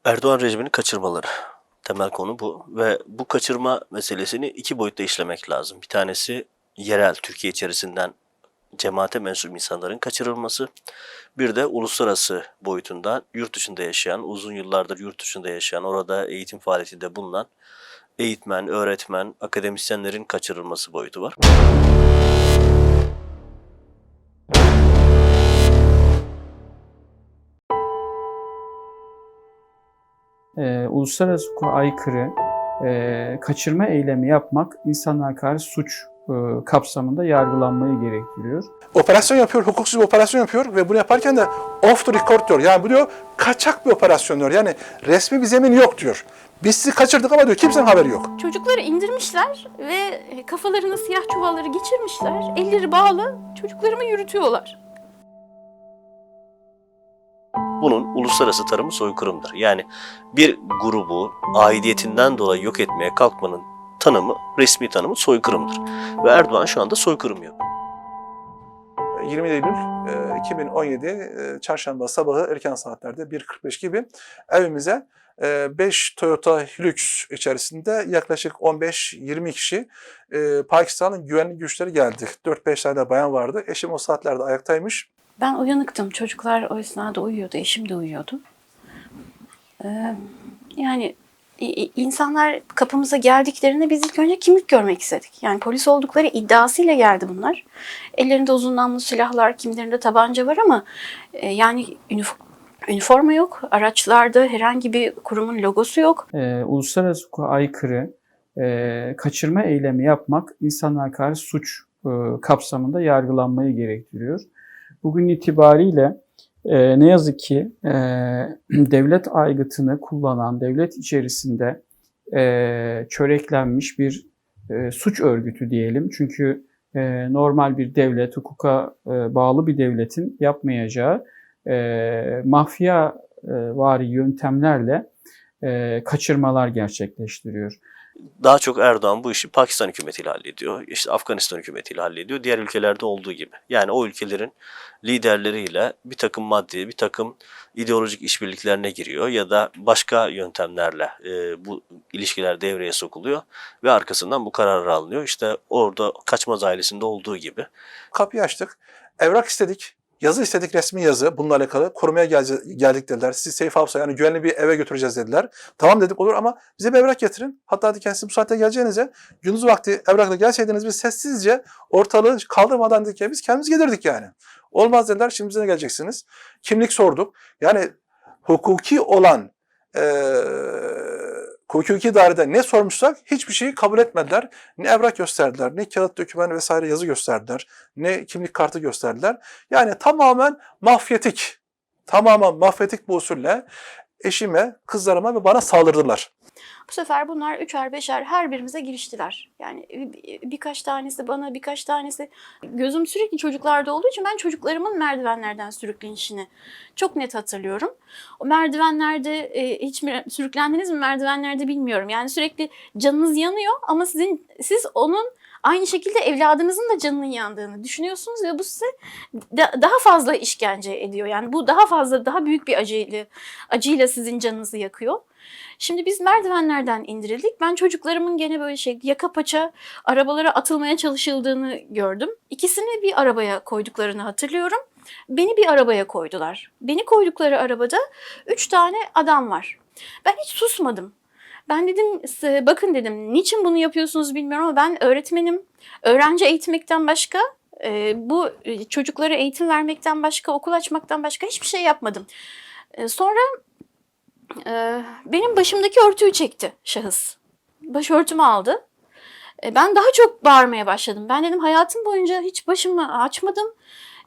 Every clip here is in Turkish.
Erdoğan rejiminin kaçırmaları. Temel konu bu ve bu kaçırma meselesini iki boyutta işlemek lazım. Bir tanesi yerel Türkiye içerisinden cemaate mensup insanların kaçırılması. Bir de uluslararası boyutunda yurt dışında yaşayan, uzun yıllardır yurt dışında yaşayan, orada eğitim faaliyetinde bulunan eğitmen, öğretmen, akademisyenlerin kaçırılması boyutu var. Uluslararası hukuka aykırı kaçırma eylemi yapmak insanlığa karşı suç kapsamında yargılanmayı gerektiriyor. Operasyon yapıyor, hukuksuz bir operasyon yapıyor ve bunu yaparken de off the record diyor. Yani bu diyor kaçak bir operasyon diyor. Yani resmi bir zemin yok diyor. Biz sizi kaçırdık ama diyor kimsenin haberi yok. Çocukları indirmişler ve kafalarına siyah çuvalları geçirmişler. Elleri bağlı çocuklarımı yürütüyorlar. Bunun uluslararası tanımı soykırımdır. Yani bir grubu aidiyetinden dolayı yok etmeye kalkmanın tanımı, resmi tanımı soykırımdır. Ve Erdoğan şu anda soykırım yapıyor. 20 Eylül 2017 çarşamba sabahı erken saatlerde 1.45 gibi evimize 5 Toyota Hilux içerisinde yaklaşık 15-20 kişi Pakistan'ın güvenlik güçleri geldi. 4-5 tane de bayan vardı. Eşim o saatlerde ayaktaymış. Ben uyanıktım. Çocuklar o esnada uyuyordu. Eşim de uyuyordu. Yani insanlar kapımıza geldiklerinde biz ilk önce kimlik görmek istedik. Yani polis oldukları iddiasıyla geldi bunlar. Ellerinde uzun namlulu silahlar, kimilerinde tabanca var ama yani üniforma yok. Araçlarda herhangi bir kurumun logosu yok. Uluslararası hukuka aykırı kaçırma eylemi yapmak insanlığa karşı suç kapsamında yargılanmayı gerektiriyor. Bugün itibariyle ne yazık ki devlet aygıtını kullanan, devlet içerisinde çöreklenmiş bir suç örgütü diyelim. Çünkü normal bir devlet, hukuka bağlı bir devletin yapmayacağı mafya vari yöntemlerle kaçırmalar gerçekleştiriyor. Daha çok Erdoğan bu işi Pakistan hükümetiyle hallediyor, işte Afganistan hükümetiyle hallediyor, diğer ülkelerde olduğu gibi. Yani o ülkelerin liderleriyle bir takım maddi, bir takım ideolojik işbirliklerine giriyor ya da başka yöntemlerle bu ilişkiler devreye sokuluyor ve arkasından bu karar alınıyor. İşte orada Kaçmaz ailesinde olduğu gibi. Kapıyı açtık, evrak istedik. Yazı istedik, resmi yazı bununla alakalı. Korumaya geldik dediler. Sizi safe house'a yani güvenli bir eve götüreceğiz dediler. Tamam dedik olur ama bize bir evrak getirin. Hatta hadi kendisi bu saatte geleceğinize gündüz vakti evrakla gelseydiniz biz sessizce ortalığı kaldırmadan dedik ya biz kendimiz gelirdik yani. Olmaz dediler, şimdi bize ne geleceksiniz? Kimlik sorduk. Yani hukuki olan hukuki dairede ne sormuşsak hiçbir şeyi kabul etmediler. Ne evrak gösterdiler, ne kağıt, doküman vesaire yazı gösterdiler, ne kimlik kartı gösterdiler. Yani tamamen mafyatik, bu usulle eşime, kızlarıma ve bana saldırdılar. Bu sefer bunlar üçer beşer her birimize giriştiler. Yani birkaç tanesi bana, birkaç tanesi... Gözüm sürekli çocuklarda olduğu için ben çocuklarımın merdivenlerden sürüklenişini çok net hatırlıyorum. O merdivenlerde hiç sürüklendiniz mi merdivenlerde bilmiyorum. Yani sürekli canınız yanıyor ama siz onun aynı şekilde evladınızın da canının yandığını düşünüyorsunuz ve bu size daha fazla işkence ediyor. Yani bu daha büyük bir acıyla sizin canınızı yakıyor. Şimdi biz merdivenlerden indirildik. Ben çocuklarımın gene böyle yaka paça arabalara atılmaya çalışıldığını gördüm. İkisini bir arabaya koyduklarını hatırlıyorum. Beni bir arabaya koydular. Beni koydukları arabada 3 tane adam var. Ben hiç susmadım. Ben dedim bakın dedim niçin bunu yapıyorsunuz bilmiyorum ama ben öğretmenim. Öğrenci eğitmekten başka, bu çocuklara eğitim vermekten başka, okul açmaktan başka hiçbir şey yapmadım. Sonra benim başımdaki örtüyü çekti şahıs. Başörtümü aldı. Ben daha çok bağırmaya başladım. Ben dedim hayatım boyunca hiç başımı açmadım.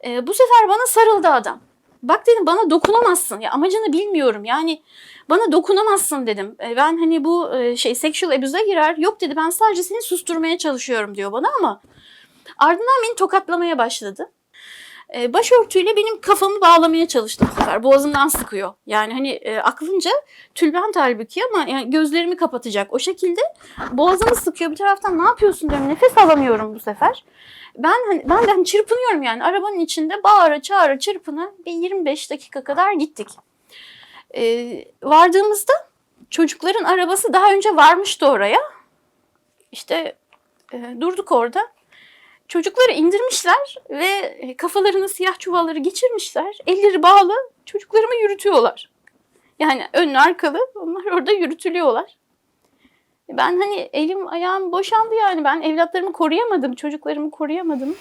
Bu sefer bana sarıldı adam. Bak dedim bana dokunamazsın. Ya amacını bilmiyorum. Yani bana dokunamazsın dedim. Ben hani bu sexual abuse'a girer. Yok dedi ben sadece seni susturmaya çalışıyorum diyor bana ama ardından beni tokatlamaya başladı. Başörtüyle benim kafamı bağlamaya çalıştı bu sefer. Boğazımdan sıkıyor. Yani hani aklınca tülbent halbuki ama yani gözlerimi kapatacak. O şekilde boğazımı sıkıyor. Bir taraftan ne yapıyorsun diyorum. Nefes alamıyorum bu sefer. Ben de hani çırpınıyorum yani. Arabanın içinde bağıra çağıra çırpına bir 25 dakika kadar gittik. Vardığımızda çocukların arabası daha önce varmıştı oraya. İşte durduk orada. Çocukları indirmişler ve kafalarına siyah çuvalları geçirmişler. Elleri bağlı çocuklarımı yürütüyorlar. Yani önlü arkalı onlar orada yürütülüyorlar. Ben hani elim ayağım boşandı yani. Ben evlatlarımı koruyamadım, çocuklarımı koruyamadım.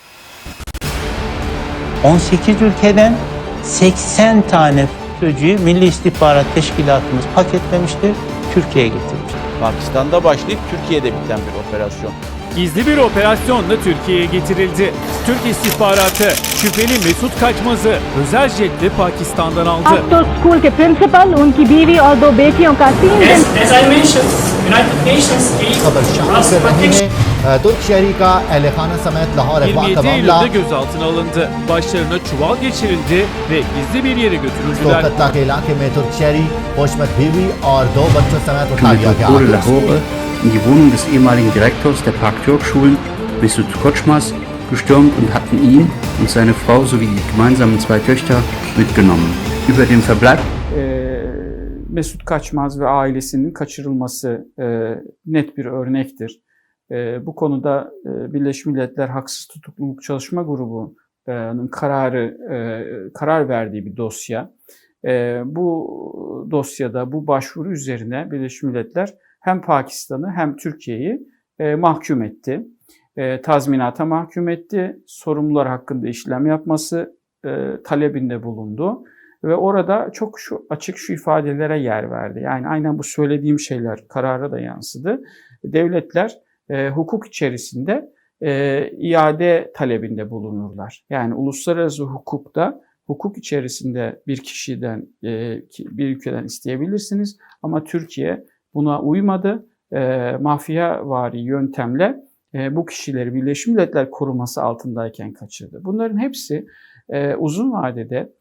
18 ülkeden 80 tane çocuğu Milli İstihbarat Teşkilatımız paketlemiştir, Türkiye'ye getirmiş. Pakistan'da başlayıp Türkiye'de biten bir operasyon. Gizli bir operasyonla Türkiye'ye getirildi. Türk istihbaratı şüpheli Mesut Kaçmaz'ı özel jetle Pakistan'dan aldı. अब तो स्कूल के प्रिंसिपल, उनकी बीवी और 2 बेटियों का 3 दिन As I mentioned, United Nations aid खबर शामिल कर रहे हैं तुर्क शहरी का अहल खाना समेत लाहौर अगवा का 27 मामला Eylül'de gözaltına alındı. Başlarına çuval geçirildi ve gizli bir yere götürüldüler. Kolkata के इलाके में तुर्क शहरी होशमत बीवी और 2 बच्चों समेत उठा लिया Metropole गया Lahore in die Wohnung des ehemaligen Direktors der Park-Türk-Schulen, Mesut Koçmaz, gestürmt und hatten ihn und seine Frau sowie die gemeinsamen 2 Töchter mitgenommen. Über den Verbleib Mesut Kaçmaz ve ailesinin kaçırılması net bir örnektir. Bu konuda Birleşmiş Milletler Haksız Tutukluluk Çalışma Grubu'nun karar verdiği bir dosya. Bu dosyada bu başvuru üzerine Birleşmiş Milletler hem Pakistan'ı hem Türkiye'yi mahkum etti. Tazminata mahkum etti. Sorumlular hakkında işlem yapması talebinde bulundu. Ve orada çok açık şu ifadelere yer verdi. Yani aynen bu söylediğim şeyler karara da yansıdı. Devletler hukuk içerisinde iade talebinde bulunurlar. Yani uluslararası hukukta hukuk içerisinde bir kişiden, bir ülkeden isteyebilirsiniz. Ama Türkiye buna uymadı. Mafyavari yöntemle bu kişileri Birleşmiş Milletler koruması altındayken kaçırdı. Bunların hepsi uzun vadede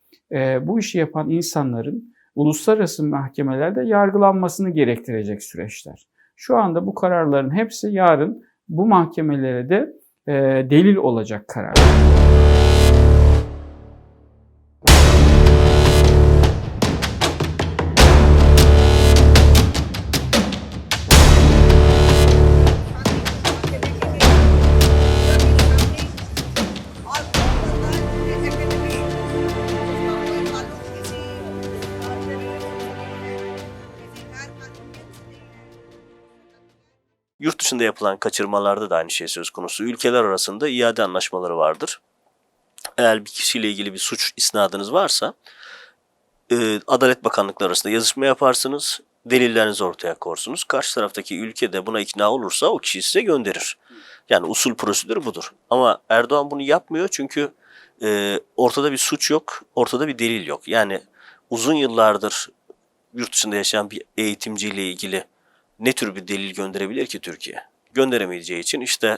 bu işi yapan insanların uluslararası mahkemelerde yargılanmasını gerektirecek süreçler. Şu anda bu kararların hepsi yarın bu mahkemelere de delil olacak kararlar. Yurt dışında yapılan kaçırmalarda da aynı şey söz konusu. Ülkeler arasında iade anlaşmaları vardır. Eğer bir kişiyle ilgili bir suç isnadınız varsa Adalet Bakanlıkları arasında yazışma yaparsınız. Delillerinizi ortaya korsunuz. Karşı taraftaki ülke de buna ikna olursa o kişiyi size gönderir. Yani usul prosedürü budur. Ama Erdoğan bunu yapmıyor çünkü ortada bir suç yok, ortada bir delil yok. Yani uzun yıllardır yurt dışında yaşayan bir eğitimciyle ilgili ne tür bir delil gönderebilir ki Türkiye? Gönderemeyeceği için işte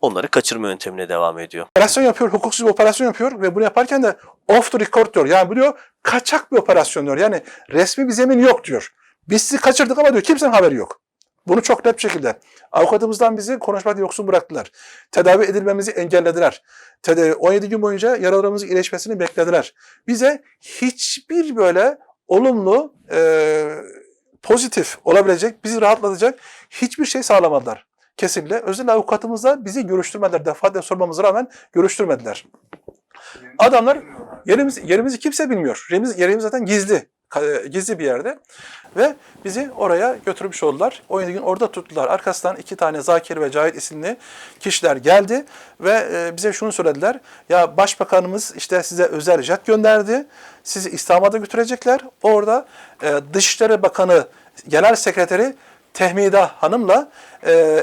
onları kaçırma yöntemine devam ediyor. Operasyon yapıyor, hukuksuz bir operasyon yapıyor ve bunu yaparken de off the record diyor. Yani bu diyor kaçak bir operasyon diyor. Yani resmi bir zemin yok diyor. Biz sizi kaçırdık ama diyor kimsenin haberi yok. Bunu çok net bir şekilde. Avukatımızdan bizi konuşmakta yoksun bıraktılar. Tedavi edilmemizi engellediler. 17 gün boyunca yaralarımızın iyileşmesini beklediler. Bize hiçbir böyle olumlu, pozitif olabilecek, bizi rahatlatacak hiçbir şey sağlamadılar. Kesinlikle. Özellikle avukatımızla bizi görüştürmediler. Defaatle sormamıza rağmen görüştürmediler. Adamlar yerimizi kimse bilmiyor. Yerimiz zaten gizli bir yerde. Ve bizi oraya götürmüş oldular. 17 gün orada tuttular. Arkasından 2 tane Zakir ve Cahit isimli kişiler geldi ve bize şunu söylediler. Ya başbakanımız işte size özel jet gönderdi. Sizi İstanbul'a götürecekler. Orada Dışişleri Bakanı Genel Sekreteri Tehmida Hanım'la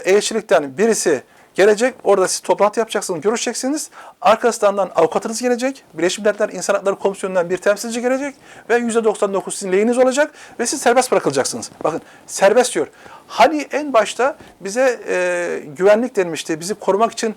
elçilikten birisi gelecek. Orada siz toplantı yapacaksınız, görüşeceksiniz. Arkasından avukatınız gelecek. Birleşmiş Milletler İnsan Hakları Komisyonu'ndan bir temsilci gelecek ve %99 sizin lehiniz olacak ve siz serbest bırakılacaksınız. Bakın serbest diyor. Hani en başta bize güvenlik denmişti, bizi korumak için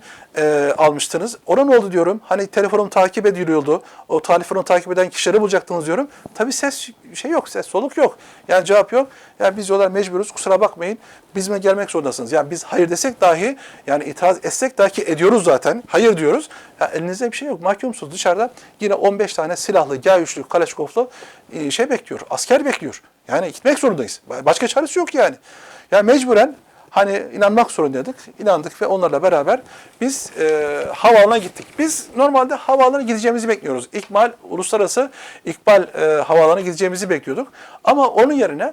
almıştınız. Ona ne oldu diyorum. Hani telefonum takip ediliyordu. O telefonu takip eden kişileri bulacaktınız diyorum. Tabii ses yok, ses soluk yok. Yani cevap yok. Yani biz diyorlar mecburuz, kusura bakmayın. Bizimle gelmek zorundasınız. Yani biz hayır desek dahi, yani itiraz etsek dahi ediyoruz zaten. Hayır diyoruz. Ya elinizde bir şey yok. Mahkumsunuz. Dışarıda yine 15 tane silahlı, G3'lü, Kalaşnikovlu bekliyor. Asker bekliyor. Yani gitmek zorundayız. Başka çaresi yok yani. Yani mecburen hani inanmak zorundaydık. İnandık ve onlarla beraber biz havaalanına gittik. Biz normalde havaalanına gideceğimizi bekliyoruz. Uluslararası İkbal havaalanına gideceğimizi bekliyorduk. Ama onun yerine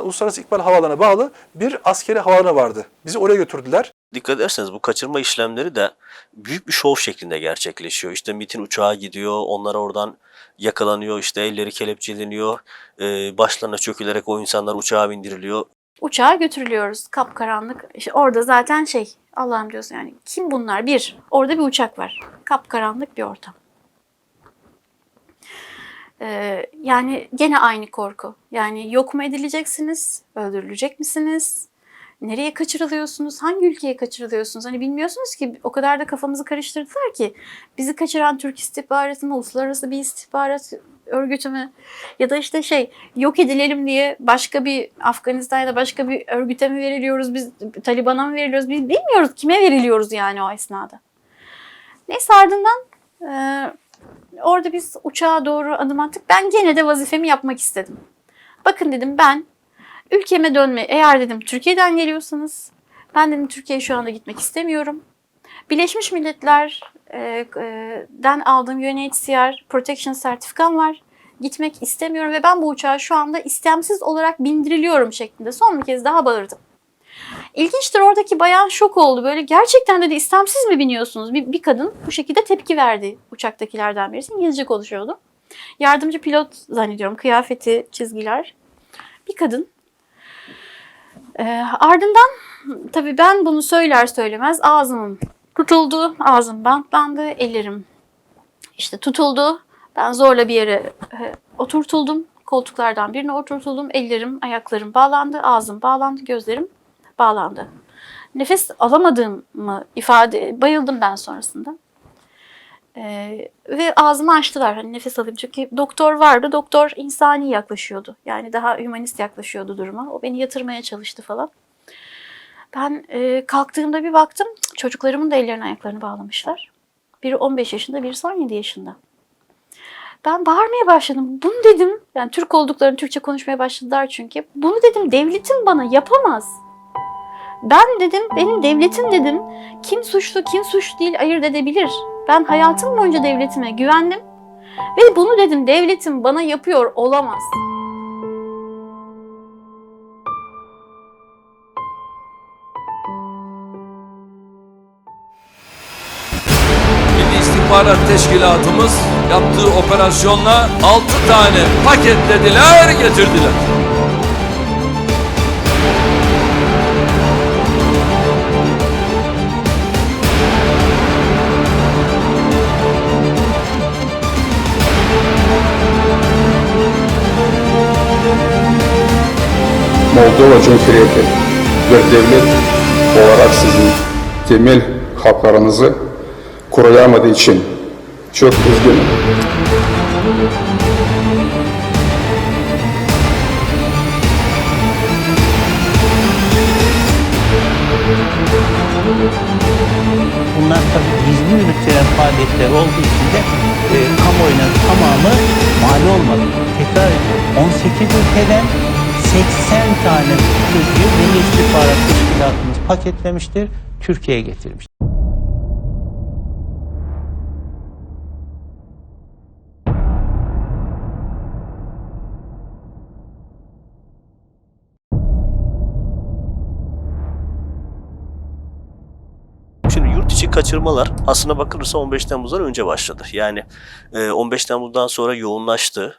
Uluslararası İkbal Havaalanı'na bağlı bir askeri havaalanı vardı. Bizi oraya götürdüler. Dikkat ederseniz bu kaçırma işlemleri de büyük bir şov şeklinde gerçekleşiyor. İşte MİT'in uçağı gidiyor, onlar oradan yakalanıyor, işte elleri kelepçeleniyor, başlarına çökülerek o insanlar uçağa bindiriliyor. Uçağa götürülüyoruz, kapkaranlık. İşte orada zaten Allah'ım diyorsun yani kim bunlar? Orada bir uçak var. Kapkaranlık bir ortam. Yani gene aynı korku. Yani yok mu edileceksiniz? Öldürülecek misiniz? Nereye kaçırılıyorsunuz? Hangi ülkeye kaçırılıyorsunuz? Hani bilmiyorsunuz ki, o kadar da kafamızı karıştırdılar ki. Bizi kaçıran Türk istihbaratı mı, uluslararası bir istihbarat örgütü mü? Ya da işte yok edilelim diye başka bir Afganistan'da başka bir örgüte mi veriliyoruz? Biz Taliban'a mı veriliyoruz? Biz bilmiyoruz kime veriliyoruz yani o esnada. Neyse ardından orada biz uçağa doğru adım attık. Ben gene de vazifemi yapmak istedim. Bakın dedim, ben ülkeme eğer dedim Türkiye'den geliyorsanız, ben dedim Türkiye'ye şu anda gitmek istemiyorum. Birleşmiş Milletler'den aldığım UNHCR Protection sertifikam var. Gitmek istemiyorum ve ben bu uçağa şu anda istemsiz olarak bindiriliyorum şeklinde son bir kez daha bağırdım. İlginçtir, oradaki bayan şok oldu. Böyle gerçekten dedi, istemsiz mi biniyorsunuz? Bir kadın bu şekilde tepki verdi, uçaktakilerden birisi. İngilizce konuşuyordu. Yardımcı pilot zannediyorum, kıyafeti, çizgiler. Bir kadın. Ardından tabii ben bunu söyler söylemez ağzım tutuldu, ağzım bantlandı, ellerim tutuldu. Ben zorla bir yere oturtuldum. Koltuklardan birine oturtuldum. Ellerim, ayaklarım bağlandı, ağzım bağlandı, gözlerim bağlandı. Nefes alamadığımı bayıldım ben sonrasında. Ve ağzımı açtılar hani nefes alayım. Çünkü doktor vardı. Doktor insani yaklaşıyordu. Yani daha hümanist yaklaşıyordu duruma. O beni yatırmaya çalıştı falan. Ben kalktığımda bir baktım. Çocuklarımın da ellerini ayaklarını bağlamışlar. Biri 15 yaşında, birisi 17 yaşında. Ben bağırmaya başladım. Bunu dedim, yani Türk olduklarını Türkçe konuşmaya başladılar çünkü. Bunu dedim devletim bana yapamaz. Ben dedim, benim devletim dedim, kim suçlu kim suçlu değil ayırt edebilir. Ben hayatım boyunca devletime güvendim ve bunu dedim devletim bana yapıyor olamaz. Milli İstihbarat Teşkilatımız yaptığı operasyonla 6 tane paketlediler, getirdiler. Moldova Cumhuriyeti bir devlet olarak sizin temel haklarınızı koruyamadığı için çok üzgünüm. Bunlar tabii gizli yürütülen faaliyetler olduğu için de kamuoyuna tamamı mal olmadı. Tekrar ediyorum, 18 ülkeden 80 tane çocuğu Milli İstihbarat Teşkilatımız paketlemiştir, Türkiye'ye getirmiştir. Şimdi yurt içi kaçırmalar aslına bakılırsa 15 Temmuz'dan önce başladı. Yani 15 Temmuz'dan sonra yoğunlaştı.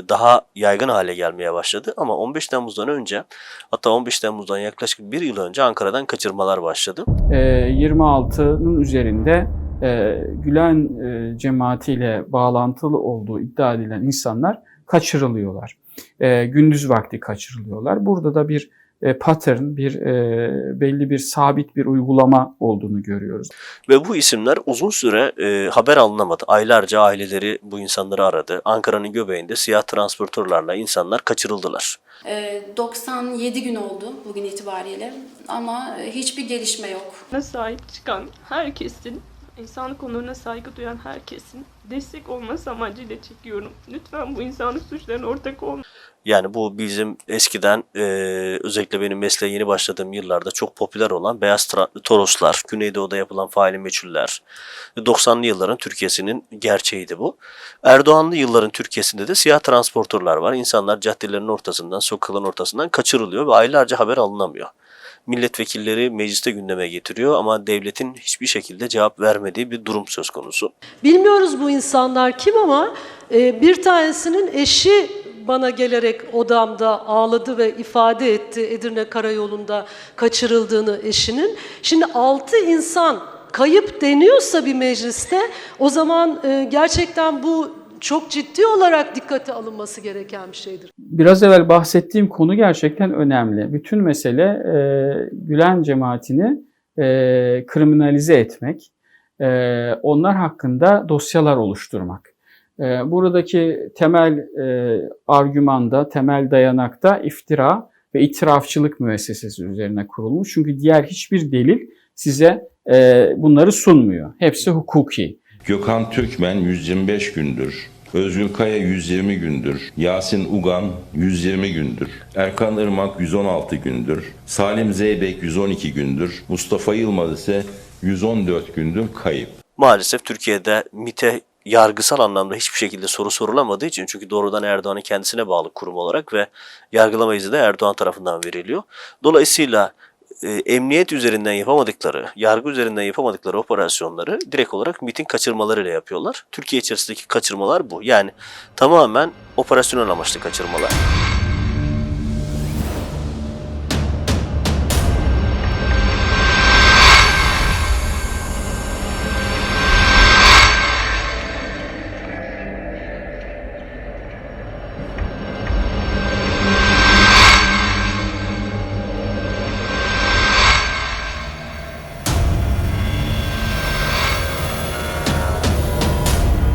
Daha yaygın hale gelmeye başladı. Ama 15 Temmuz'dan önce, hatta 15 Temmuz'dan yaklaşık bir yıl önce Ankara'dan kaçırmalar başladı. 26'nın üzerinde Gülen cemaatiyle bağlantılı olduğu iddia edilen insanlar kaçırılıyorlar. Gündüz vakti kaçırılıyorlar. Burada da bir pattern, belli bir sabit bir uygulama olduğunu görüyoruz. Ve bu isimler uzun süre haber alınamadı. Aylarca aileleri bu insanları aradı. Ankara'nın göbeğinde siyah transportörlerle insanlar kaçırıldılar. 97 gün oldu bugün itibariyle ama hiçbir gelişme yok. Sahip çıkan herkesin, insanlık onuruna saygı duyan herkesin destek olması amacıyla çekiyorum. Lütfen bu insanlık suçlarına ortak olmayın. Yani bu bizim eskiden özellikle benim mesleğe yeni başladığım yıllarda çok popüler olan beyaz Toroslar, Güneydoğu'da yapılan faili meçhuller. 90'lı yılların Türkiye'sinin gerçeğiydi bu. Erdoğanlı yılların Türkiye'sinde de siyah transportörler var. İnsanlar caddelerin ortasından, sokakların ortasından kaçırılıyor ve aylarca haber alınamıyor. Milletvekilleri mecliste gündeme getiriyor ama devletin hiçbir şekilde cevap vermediği bir durum söz konusu. Bilmiyoruz bu insanlar kim ama bir tanesinin eşi bana gelerek odamda ağladı ve ifade etti Edirne Karayolu'nda kaçırıldığını eşinin. Şimdi 6 insan kayıp deniyorsa bir mecliste o zaman gerçekten bu çok ciddi olarak dikkate alınması gereken bir şeydir. Biraz evvel bahsettiğim konu gerçekten önemli. Bütün mesele Gülen cemaatini kriminalize etmek, onlar hakkında dosyalar oluşturmak. Buradaki temel argümanda, temel dayanakta iftira ve itirafçılık müessesesi üzerine kurulmuş. Çünkü diğer hiçbir delil size bunları sunmuyor. Hepsi hukuki. Gökhan Türkmen 125 gündür. Özgür Kaya 120 gündür. Yasin Ugan 120 gündür. Erkan Irmak 116 gündür. Salim Zeybek 112 gündür. Mustafa Yılmaz ise 114 gündür kayıp. Maalesef Türkiye'de MİT'e yargısal anlamda hiçbir şekilde soru sorulamadığı için, çünkü doğrudan Erdoğan'ın kendisine bağlı kurum olarak ve yargılama izni de Erdoğan tarafından veriliyor. Dolayısıyla emniyet üzerinden yapamadıkları, yargı üzerinden yapamadıkları operasyonları direkt olarak MİT'in kaçırmalarıyla yapıyorlar. Türkiye içerisindeki kaçırmalar bu. Yani tamamen operasyonel amaçlı kaçırmalar.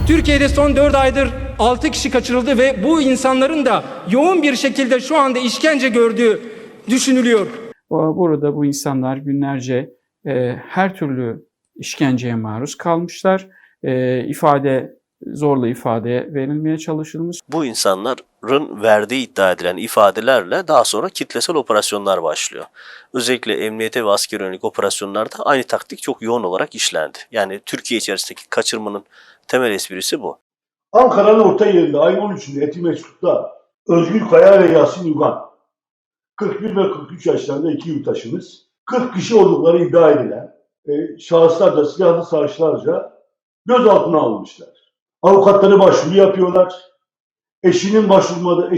Türkiye'de son 4 aydır 6 kişi kaçırıldı ve bu insanların da yoğun bir şekilde şu anda işkence gördüğü düşünülüyor. Burada bu insanlar günlerce her türlü işkenceye maruz kalmışlar. Zorla ifadeye verilmeye çalışılmış. Bu insanların verdiği iddia edilen ifadelerle daha sonra kitlesel operasyonlar başlıyor. Özellikle emniyete ve askeri yönelik operasyonlarda aynı taktik çok yoğun olarak işlendi. Yani Türkiye içerisindeki kaçırmanın temel esprisi bu. Ankara'nın orta yerinde ayın 13'ünde Etimesgut'ta Özgür Kaya ve Yasin Ugan, 41 ve 43 yaşlarında 2 yurttaşımız, 40 kişi oldukları iddia edilen şahıslarca, silahlı sarhoşlarca gözaltına alınmışlar. Avukatları başvuru yapıyorlar. Eşinin başvurmadığı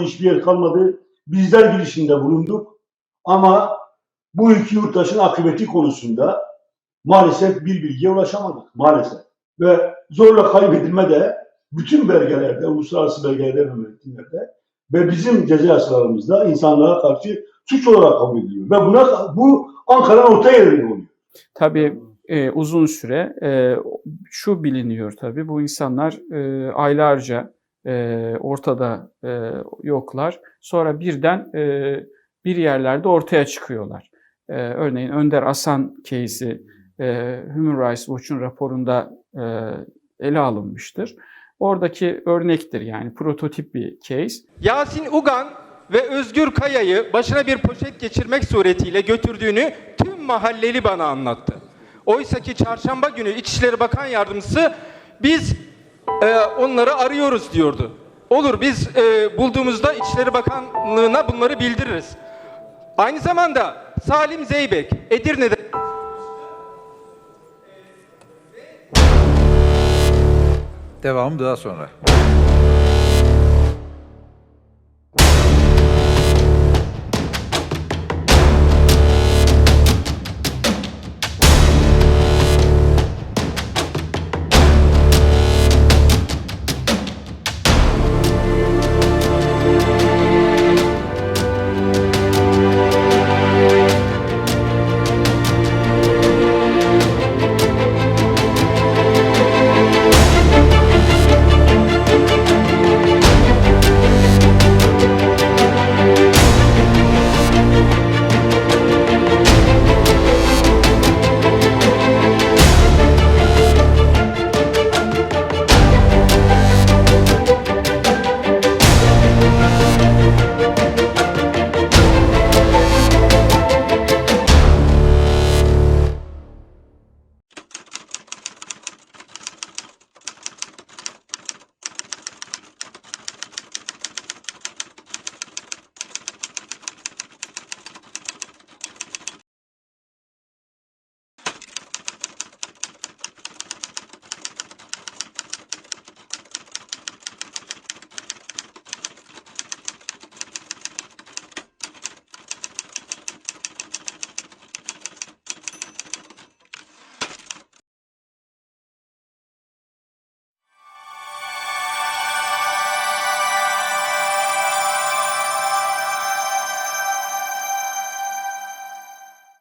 hiçbir yer kalmadı. Bizler girişimde bulunduk. Ama bu iki yurttaşın akıbeti konusunda maalesef bir bilgiye ulaşamadık. Maalesef. Ve zorla kaybedilme de bütün belgelerde, uluslararası belgelerde ve metinlerde ve bizim ceza yasalarımızda insanlığa karşı suç olarak kabul ediliyor. Ve bu Ankara'nın orta yerinde oluyor. Tabii uzun süre şu biliniyor tabii, bu insanlar aylarca ortada yoklar. Sonra birden bir yerlerde ortaya çıkıyorlar. Örneğin Önder Asan case'i Human Rights Watch'un raporunda ele alınmıştır. Oradaki örnektir, yani prototip bir case. Yasin Ugan ve Özgür Kaya'yı başına bir poşet geçirmek suretiyle götürdüğünü tüm mahalleli bana anlattı. Oysa ki çarşamba günü İçişleri Bakan Yardımcısı biz onları arıyoruz diyordu. Olur, biz bulduğumuzda İçişleri Bakanlığı'na bunları bildiririz. Aynı zamanda Salim Zeybek Edirne'de devamı daha sonra. Hoşçakalın.